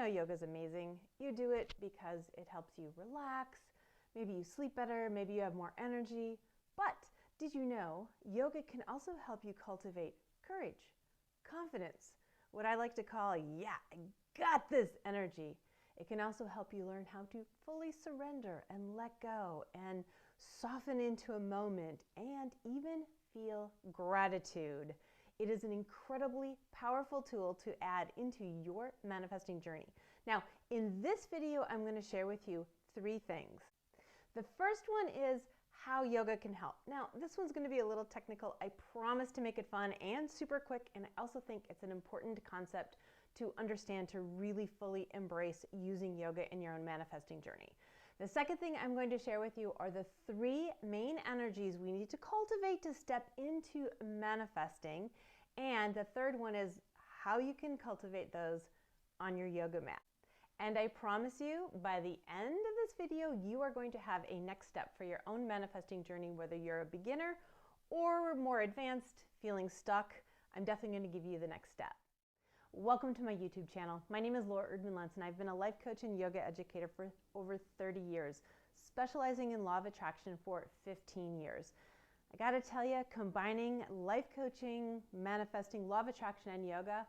know yoga is amazing. You do it because it helps you relax. Maybe you sleep better. Maybe you have more energy. But did you know yoga can also help you cultivate courage, confidence, what I like to call, yeah, I got this energy. It can also help you learn how to fully surrender and let go and soften into a moment and even feel gratitude. It is an incredibly powerful tool to add into your manifesting journey. Now, in this video, I'm going to share with you 3 things. The first one is how yoga can help. Now, this one's going to be a little technical. I promise to make it fun and super quick, and I also think it's an important concept to understand to really fully embrace using yoga in your own manifesting journey. The second thing I'm going to share with you are the 3 main energies we need to cultivate to step into manifesting. And the third one is how you can cultivate those on your yoga mat. And I promise you, by the end of this video, you are going to have a next step for your own manifesting journey, whether you're a beginner or more advanced, feeling stuck. I'm definitely going to give you the next step. Welcome to my YouTube channel. My name is Erdman-Luntz, and I've been a life coach and yoga educator for over 30 years, specializing in law of attraction for 15 years. I gotta tell you, combining life coaching, manifesting, law of attraction, and yoga,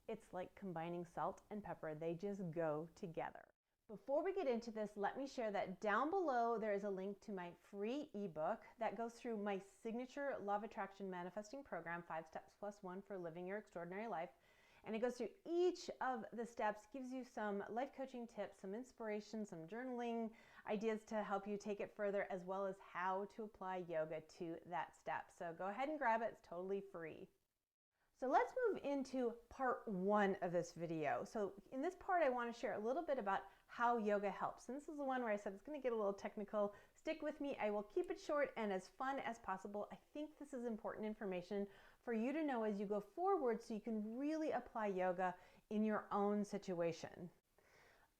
it's like combining salt and pepper. They just go together. Before we get into this, let me share that down below there is a link to my free ebook that goes through my signature law of attraction manifesting program, 5 Steps Plus 1 for Living Your Extraordinary Life. And it goes through each of the steps, gives you some life coaching tips, some inspiration, some journaling ideas to help you take it further, as well as how to apply yoga to that step. So go ahead and grab it. It's totally free. So let's move into part 1 of this video. So in this part, I want to share a little bit about how yoga helps. And this is the one where I said it's going to get a little technical. Stick with me. I will keep it short and as fun as possible. I think this is important information for you to know as you go forward so you can really apply yoga in your own situation.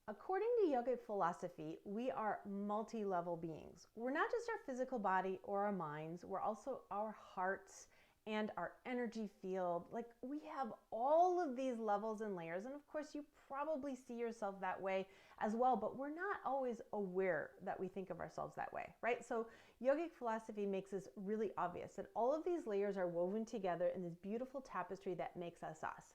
According to yogic philosophy, we are multi-level beings. We're not just our physical body or our minds, we're also our hearts and our energy field. Like, we have all of these levels and layers, and of course you probably see yourself that way as well, but we're not always aware that we think of ourselves that way, right? So yogic philosophy makes this really obvious that all of these layers are woven together in this beautiful tapestry that makes us us.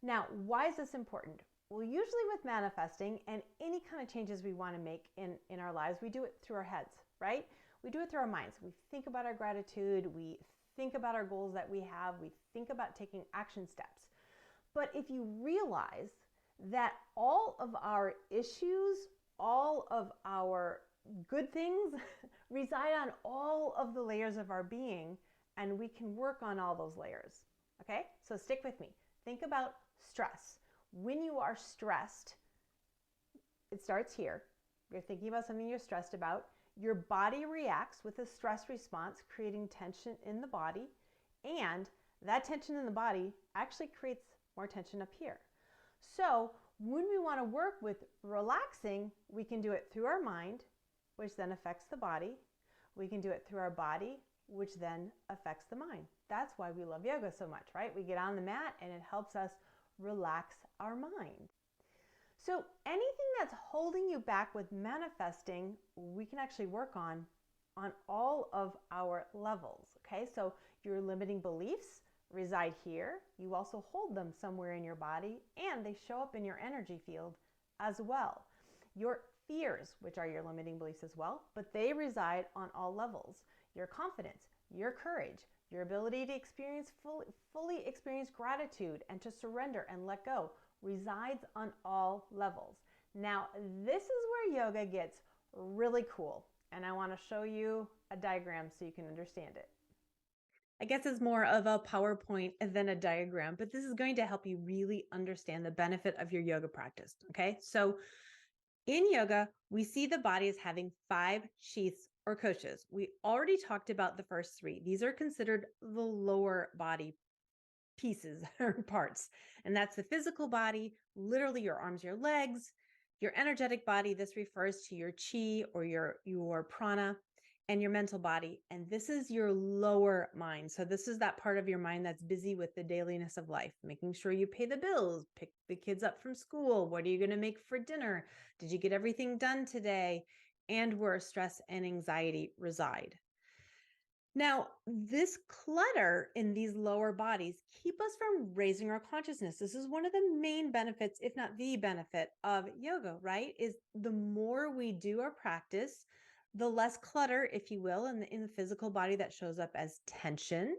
Now, why is this important? Well, usually with manifesting and any kind of changes we want to make in our lives, we do it through our heads, right? We do it through our minds. We think about our gratitude, we think about our goals that we have, we think about taking action steps. But if you realize that all of our issues, all of our good things reside on all of the layers of our being, and we can work on all those layers. Okay? So stick with me. Think about stress. When you are stressed, it starts here. You're thinking about something you're stressed about. Your body reacts with a stress response, creating tension in the body, and that tension in the body actually creates more tension up here. So when we want to work with relaxing, we can do it through our mind, which then affects the body. We can do it through our body, which then affects the mind. That's why we love yoga so much, right? We get on the mat and it helps us relax our mind. So anything that's holding you back with manifesting, we can actually work on all of our levels, okay? So your limiting beliefs reside here. You also hold them somewhere in your body, and they show up in your energy field as well. Your fears, which are your limiting beliefs as well, but they reside on all levels. Your confidence, your courage, your ability to fully experience gratitude and to surrender and let go resides on all levels. Now, this is where yoga gets really cool, and I want to show you a diagram so you can understand it. I guess it's more of a PowerPoint than a diagram, but this is going to help you really understand the benefit of your yoga practice, okay? So in yoga, we see the body as having 5 sheaths or koshas. We already talked about the first 3. These are considered the lower body pieces or parts. And that's the physical body, literally your arms, your legs, your energetic body. This refers to your chi or your prana. and your mental body. And this is your lower mind. So this is that part of your mind that's busy with the dailiness of life, making sure you pay the bills, pick the kids up from school. What are you going to make for dinner? Did you get everything done today? And where stress and anxiety reside. Now, this clutter in these lower bodies keep us from raising our consciousness. This is one of the main benefits, if not the benefit of yoga, right? Is the more we do our practice, the less clutter, if you will, in the physical body that shows up as tension.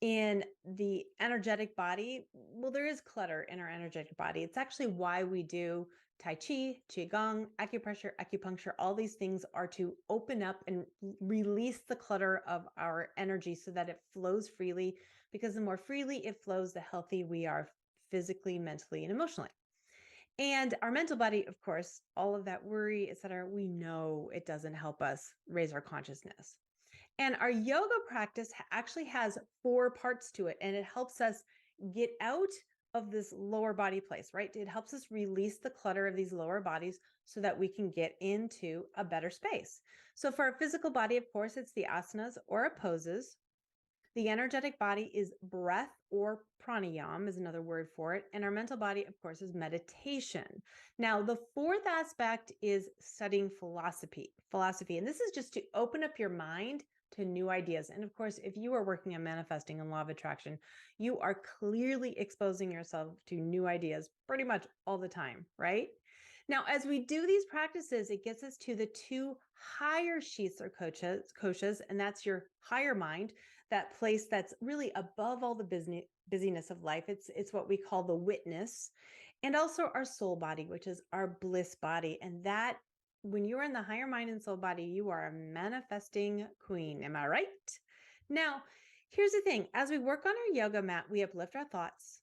In the energetic body, well, there is clutter in our energetic body. It's actually why we do Tai Chi, Qigong, acupressure, acupuncture. All these things are to open up and release the clutter of our energy so that it flows freely, because the more freely it flows, the healthier we are physically, mentally, and emotionally. And our mental body, of course, all of that worry, etc., we know it doesn't help us raise our consciousness. And our yoga practice actually has 4 parts to it, and it helps us get out of this lower body place, right? It helps us release the clutter of these lower bodies so that we can get into a better space. So for our physical body, of course, it's the asanas or poses. The energetic body is breath, or pranayama is another word for it. And our mental body, of course, is meditation. Now, the 4th aspect is studying philosophy. And this is just to open up your mind to new ideas. And of course, if you are working on manifesting and law of attraction, you are clearly exposing yourself to new ideas pretty much all the time, right? Now, as we do these practices, it gets us to the 2 higher sheaths or koshas, and that's your higher mind, that place that's really above all the busyness of life. It's what we call the witness, and also our soul body, which is our bliss body. And that, when you're in the higher mind and soul body, you are a manifesting queen. Am I right? Now, here's the thing. As we work on our yoga mat, we uplift our thoughts.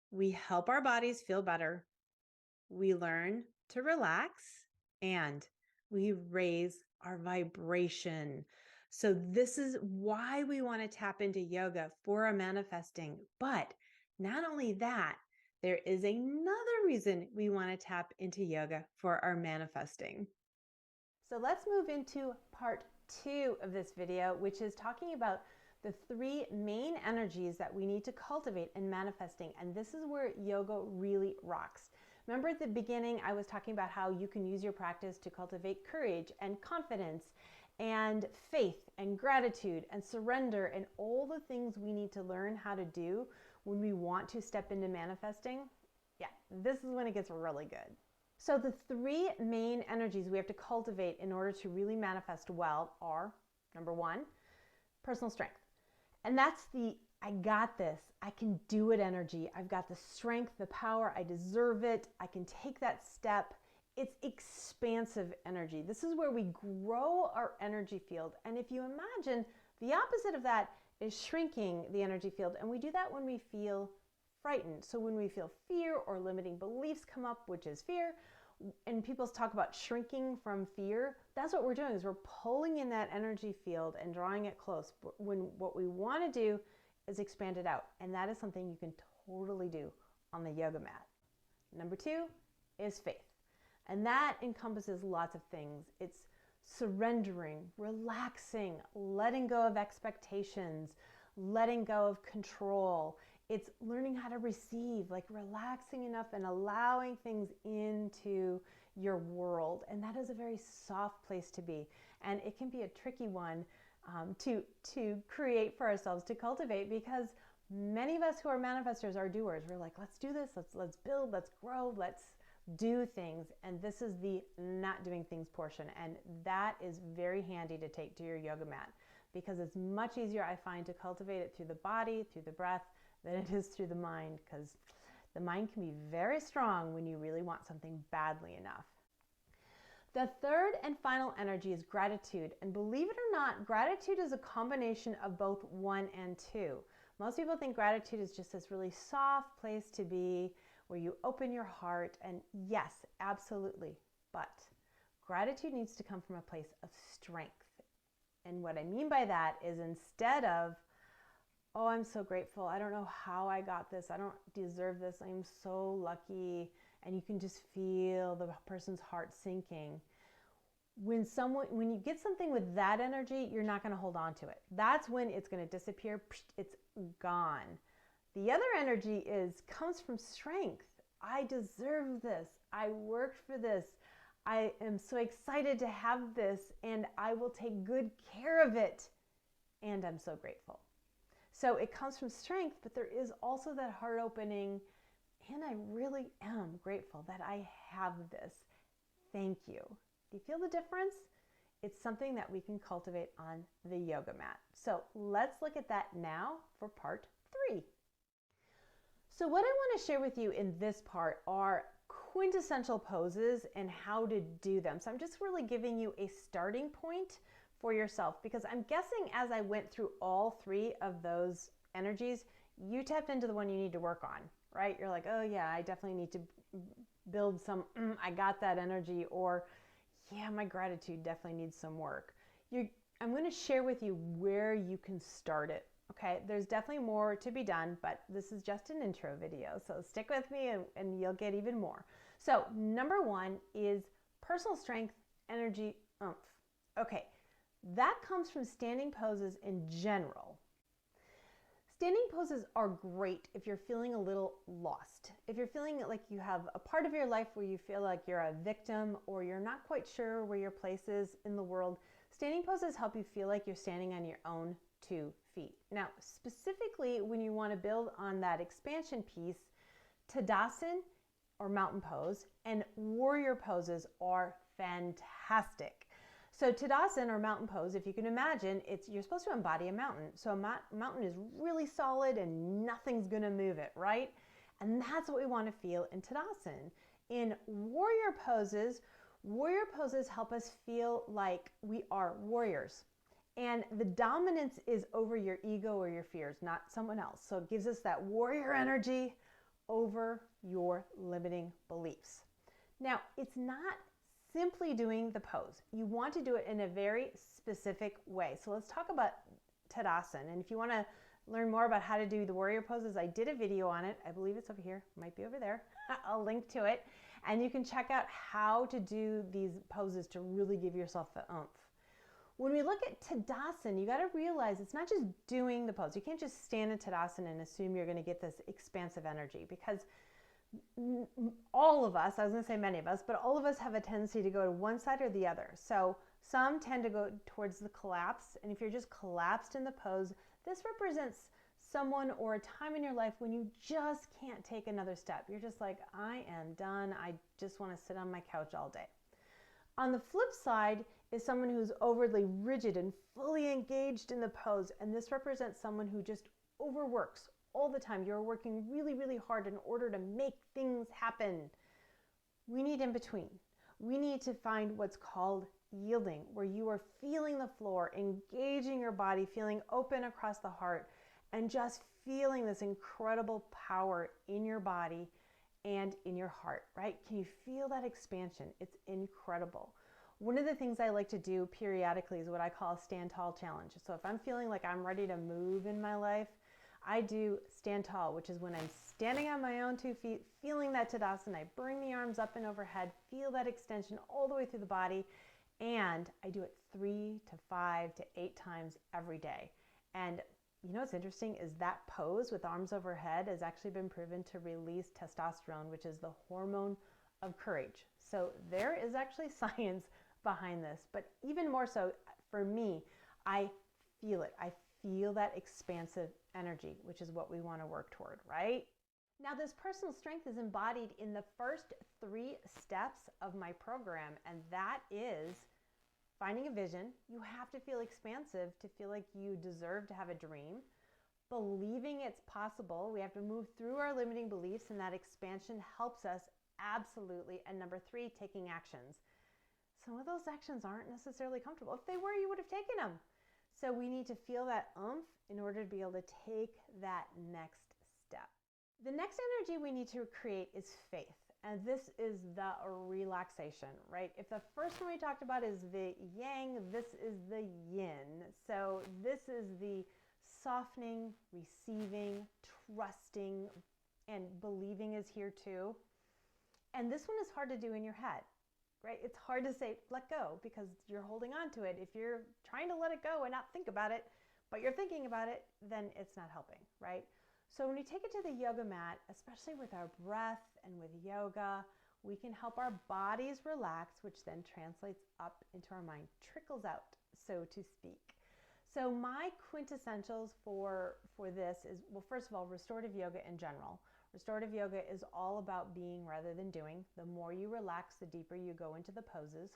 We help our bodies feel better. We learn to relax, and we raise our vibration. So this is why we want to tap into yoga for our manifesting. But not only that, there is another reason we want to tap into yoga for our manifesting. So let's move into part 2 of this video, which is talking about the 3 main energies that we need to cultivate in manifesting. And this is where yoga really rocks. Remember at the beginning, I was talking about how you can use your practice to cultivate courage and confidence and faith and gratitude and surrender and all the things we need to learn how to do when we want to step into manifesting. Yeah, this is when it gets really good. So the 3 main energies we have to cultivate in order to really manifest well are, number 1, personal strength. And that's the I got this, I can do it energy. I've got the strength, the power, I deserve it, I can take that step. It's expansive energy. This is where we grow our energy field. And if you imagine, the opposite of that is shrinking the energy field. And we do that when we feel frightened. So when we feel fear or limiting beliefs come up, which is fear, and people talk about shrinking from fear, that's what we're doing, is we're pulling in that energy field and drawing it close. But when what we want to do is expand it out. And that is something you can totally do on the yoga mat. Number 2 is faith. And that encompasses lots of things. It's surrendering, relaxing, letting go of expectations, letting go of control. It's learning how to receive, like relaxing enough and allowing things into your world. And that is a very soft place to be. And it can be a tricky one to create for ourselves, to cultivate, because many of us who are manifestors are doers. We're like, let's do this, let's build, let's grow, let's do things. And this is the not doing things portion. And that is very handy to take to your yoga mat, because it's much easier, I find, to cultivate it through the body, through the breath, than it is through the mind, because the mind can be very strong when you really want something badly enough. The 3rd and final energy is gratitude. And believe it or not, gratitude is a combination of both 1 and 2. Most people think gratitude is just this really soft place to be, where you open your heart. And yes, absolutely. But gratitude needs to come from a place of strength. And what I mean by that is, instead of, oh, I'm so grateful, I don't know how I got this, I don't deserve this, I'm so lucky, and you can just feel the person's heart sinking. When you get something with that energy, you're not going to hold on to it. That's when it's going to disappear. It's gone. The other energy comes from strength. I deserve this. I worked for this. I am so excited to have this, and I will take good care of it. And I'm so grateful. So it comes from strength, but there is also that heart opening, and I really am grateful that I have this. Thank you. Do you feel the difference? It's something that we can cultivate on the yoga mat. So let's look at that now for part 3. So what I want to share with you in this part are quintessential poses and how to do them. So I'm just really giving you a starting point for yourself, because I'm guessing as I went through all 3 of those energies, you tapped into the one you need to work on, right? You're like, oh yeah, I definitely need to build some, I got that energy, or yeah, my gratitude definitely needs some work. I'm going to share with you where you can start it. Okay, there's definitely more to be done, but this is just an intro video, so stick with me and you'll get even more. So number 1 is personal strength, energy, oomph. Okay, that comes from standing poses in general. Standing poses are great if you're feeling a little lost. If you're feeling like you have a part of your life where you feel like you're a victim or you're not quite sure where your place is in the world, standing poses help you feel like you're standing on your own 2 feet. Now, specifically when you want to build on that expansion piece, Tadasana or mountain pose and warrior poses are fantastic. So Tadasana or mountain pose, if you can imagine, you're supposed to embody a mountain. So a mountain is really solid and nothing's going to move it, right? And that's what we want to feel in Tadasana. In warrior poses help us feel like we are warriors. And the dominance is over your ego or your fears, not someone else. So it gives us that warrior energy over your limiting beliefs. Now, it's not simply doing the pose. You want to do it in a very specific way. So let's talk about Tadasana. And if you want to learn more about how to do the warrior poses, I did a video on it. I believe it's over here, might be over there. I'll link to it. And you can check out how to do these poses to really give yourself the oomph. When we look at Tadasana, you got to realize it's not just doing the pose. You can't just stand in Tadasana and assume you're going to get this expansive energy, because all of us, I was going to say many of us, but all of us have a tendency to go to one side or the other. So some tend to go towards the collapse. And if you're just collapsed in the pose, this represents someone or a time in your life when you just can't take another step. You're just like, I am done. I just want to sit on my couch all day. On the flip side is someone who's overly rigid and fully engaged in the pose. And this represents someone who just overworks all the time. You're working really, really hard in order to make things happen. We need in between. We need to find what's called yielding, where you are feeling the floor, engaging your body, feeling open across the heart, and just feeling this incredible power in your body and in your heart, right? Can you feel that expansion? It's incredible. One of the things I like to do periodically is what I call a stand tall challenge. So if I'm feeling like I'm ready to move in my life, I do stand tall, which is when I'm standing on my own 2 feet, feeling that Tadasana. I bring the arms up and overhead, feel that extension all the way through the body, and I do it 3 to 5 to 8 times every day. And you know what's interesting is that pose with arms overhead has actually been proven to release testosterone, which is the hormone of courage. So there is actually science behind this, but even more so for me, I feel it. I feel that expansive energy, which is what we want to work toward, right? Now, this personal strength is embodied in the first 3 steps of my program, and that is finding a vision. You have to feel expansive to feel like you deserve to have a dream. Believing it's possible. We have to move through our limiting beliefs, and that expansion helps us absolutely. And number 3, taking actions. Some of those actions aren't necessarily comfortable. If they were, you would have taken them. So we need to feel that oomph in order to be able to take that next step. The next energy we need to create is faith. And this is the relaxation, right? If the first one we talked about is the yang, this is the yin. So this is the softening, receiving, trusting, and believing is here too. And this one is hard to do in your head, right? It's hard to say let go because you're holding on to it. If you're trying to let it go and not think about it, but you're thinking about it, then it's not helping, right? So when we take it to the yoga mat, especially with our breath and with yoga, we can help our bodies relax, which then translates up into our mind, trickles out, so to speak. So my quintessentials for this is, well, first of all, restorative yoga in general. Restorative yoga is all about being rather than doing. The more you relax, the deeper you go into the poses.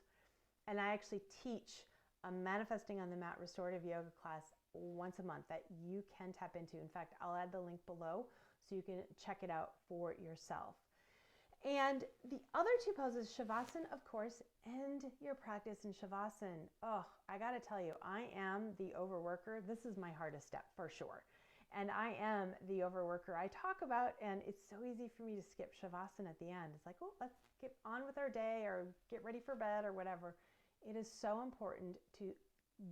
And I actually teach a manifesting on the mat restorative yoga class once a month that you can tap into. In fact, I'll add the link below so you can check it out for yourself. And the other two poses, Shavasana, of course, end your practice in Shavasana. Oh, I got to tell you, I am the overworker. This is my hardest step for sure. And I am the overworker I talk about, and it's so easy for me to skip Shavasana at the end. It's like, oh, let's get on with our day or get ready for bed or whatever. It is so important to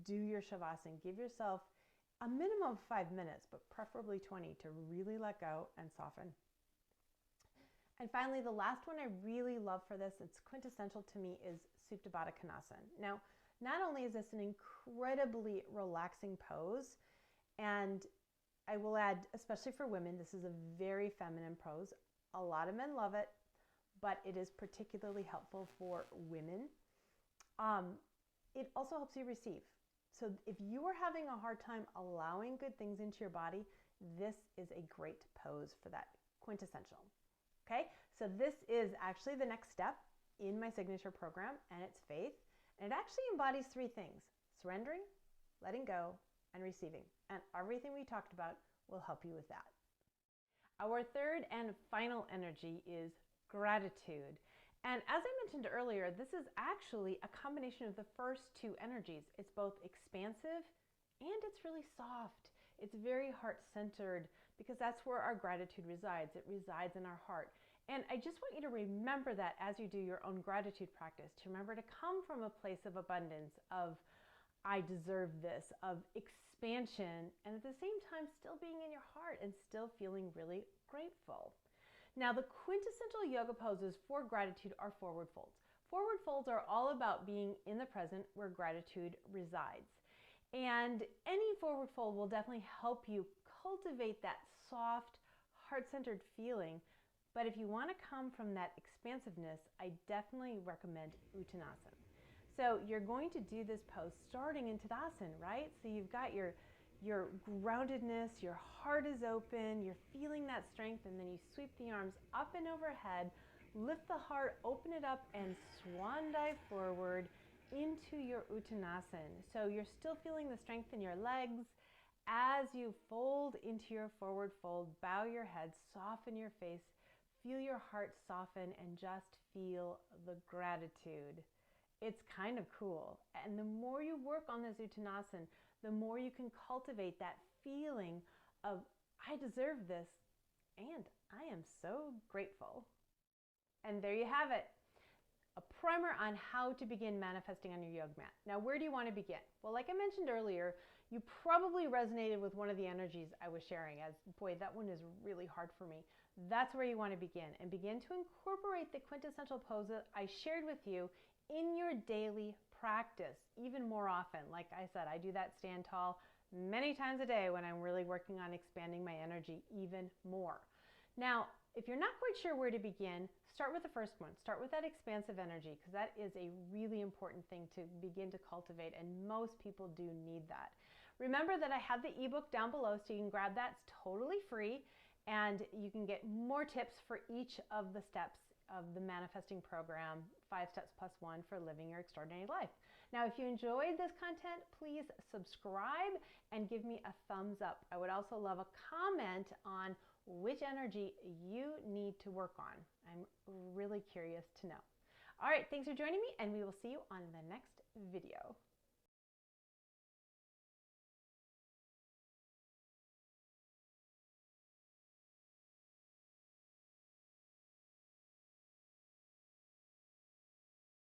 do your Shavasana. Give yourself a minimum of 5 minutes, but preferably 20 to really let go and soften. And finally, the last one I really love for this, it's quintessential to me, is Supta Baddha Konasana. Now, not only is this an incredibly relaxing pose, and I will add, especially for women, this is a very feminine pose. A lot of men love it, but it is particularly helpful for women. It also helps you receive. So if you are having a hard time allowing good things into your body, this is a great pose for that, quintessential. Okay, so this is actually the next step in my signature program, and it's faith. And it actually embodies 3 things: surrendering, letting go, and receiving. And everything we talked about will help you with that. Our third and final energy is gratitude. And as I mentioned earlier, this is actually a combination of the first 2 energies. It's both expansive and it's really soft. It's very heart-centered because that's where our gratitude resides. It resides in our heart. And I just want you to remember that as you do your own gratitude practice, to remember to come from a place of abundance, of I deserve this, of expansion, and at the same time still being in your heart and still feeling really grateful. Now, the quintessential yoga poses for gratitude are forward folds. Forward folds are all about being in the present where gratitude resides. And any forward fold will definitely help you cultivate that soft, heart-centered feeling. But if you want to come from that expansiveness, I definitely recommend Uttanasana. So you're going to do this pose starting in Tadasana, right? So you've got your groundedness, your heart is open, you're feeling that strength, and then you sweep the arms up and overhead, lift the heart, open it up, and swan dive forward into your Uttanasana. So you're still feeling the strength in your legs. As you fold into your forward fold, bow your head, soften your face, feel your heart soften, and just feel the gratitude. It's kind of cool. And the more you work on this Uttanasana, the more you can cultivate that feeling of, I deserve this, and I am so grateful. And there you have it. A primer on how to begin manifesting on your yoga mat. Now, where do you want to begin? Well, like I mentioned earlier, you probably resonated with one of the energies I was sharing as, boy, that one is really hard for me. That's where you want to begin, and begin to incorporate the quintessential pose that I shared with you in your daily practice even more often. Like I said, I do that stand tall many times a day when I'm really working on expanding my energy even more. Now, if you're not quite sure where to begin, start with the first one. Start with that expansive energy, because that is a really important thing to begin to cultivate, and most people do need that. Remember that I have the ebook down below, so you can grab that. It's totally free, and you can get more tips for each of the steps of the manifesting program, 5 steps plus 1 for living your extraordinary life. Now, if you enjoyed this content, please subscribe and give me a thumbs up. I would also love a comment on which energy you need to work on. I'm really curious to know. All right, thanks for joining me, and we will see you on the next video.